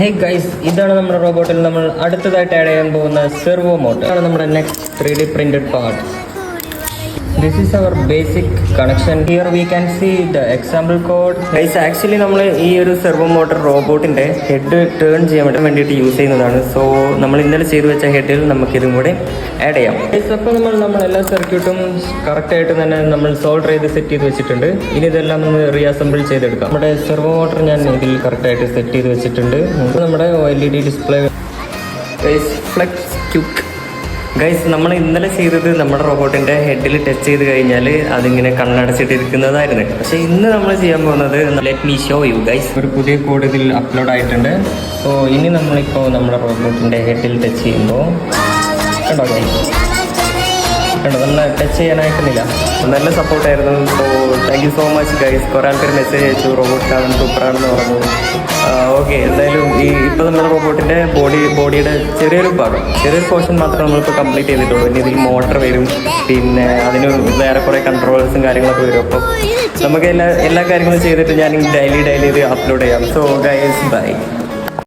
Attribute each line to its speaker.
Speaker 1: Hey guys, ഇതാണ് നമ്മുടെ റോബോട്ടിൽ നമ്മൾ അടുത്തതായിട്ട് ആഡ് ചെയ്യാൻ പോകുന്ന സെർവോ മോട്ടർ. ഇതാണ് നമ്മുടെ next 3D printed part. This is our basic connection. Here we can see the example code. Guys, actually നമ്മൾ ഈ ഒരു സെർവോ മോട്ടർ റോബോട്ടിൻ്റെ ഹെഡ് ടേൺ ചെയ്യാൻ വേണ്ടിയിട്ട് യൂസ് ചെയ്യുന്നതാണ്. സോ നമ്മൾ ഇന്നലെ ചെയ്തു വെച്ച ഹെഡിൽ നമുക്കിതും കൂടെ ആഡ് ചെയ്യാം. ഗൈസ്, അപ്പോൾ നമ്മൾ എല്ലാ സർക്യൂട്ടും കറക്റ്റായിട്ട് തന്നെ നമ്മൾ സോൾഡർ ചെയ്ത് സെറ്റ് ചെയ്ത് വെച്ചിട്ടുണ്ട്. ഇനി ഇതെല്ലാം ഒന്ന് റീഅസംബിൾ ചെയ്തെടുക്കാം. നമ്മുടെ സെർവോ മോട്ടർ ഞാൻ ഇതിൽ കറക്റ്റായിട്ട് സെറ്റ് ചെയ്ത് വെച്ചിട്ടുണ്ട്. നമ്മുടെ LED display flex quake. Guys, നമ്മൾ ഇന്നലെ ചെയ്തത് നമ്മുടെ റോബോട്ടിൻ്റെ ഹെഡിൽ ടച്ച് ചെയ്ത് കഴിഞ്ഞാൽ അതിങ്ങനെ കണ്ണടച്ചിട്ടിരിക്കുന്നതായിരുന്നു. പക്ഷേ ഇന്ന് നമ്മൾ ചെയ്യാൻ പോകുന്നത് let me show you guys. ഒരു പുതിയ കോഡ് ഇതിൽ അപ്ലോഡ് ആയിട്ടുണ്ട്. സോ ഇനി നമ്മളിപ്പോൾ നമ്മുടെ റോബോട്ടിൻ്റെ ഹെഡിൽ ടച്ച് ചെയ്യുമ്പോൾ കണ്ടോ ഗൈസ്, കണ്ടോ നമ്മൾ ടച്ച് ചെയ്യാനായിട്ടില്ല. നല്ല സപ്പോർട്ടായിരുന്നു. So thank you so much guys. കുറേ ആൾക്കാർ മെസ്സേജ് അയച്ചു റോബോട്ട് കാണാൻ സൂപ്പറാണെന്ന് പറഞ്ഞു. ഓക്കെ, എന്തായാലും ഇപ്പോൾ നമ്മുടെ റോബോട്ടിൻ്റെ ബോഡിയുടെ ചെറിയൊരു പോർഷൻ മാത്രമേ നമ്മളിപ്പോൾ കംപ്ലീറ്റ് ചെയ്തിട്ടുള്ളൂ. ഇനി ഇതിൽ മോട്ടർ വരും, പിന്നെ അതിന് വേറെ കുറേ കൺട്രോൾസും കാര്യങ്ങളൊക്കെ വരും. അപ്പോൾ നമുക്ക് എല്ലാ കാര്യങ്ങളും ചെയ്തിട്ട് ഞാൻ ഡെയിലി ഇത് അപ്ലോഡ് ചെയ്യാം. So guys, by.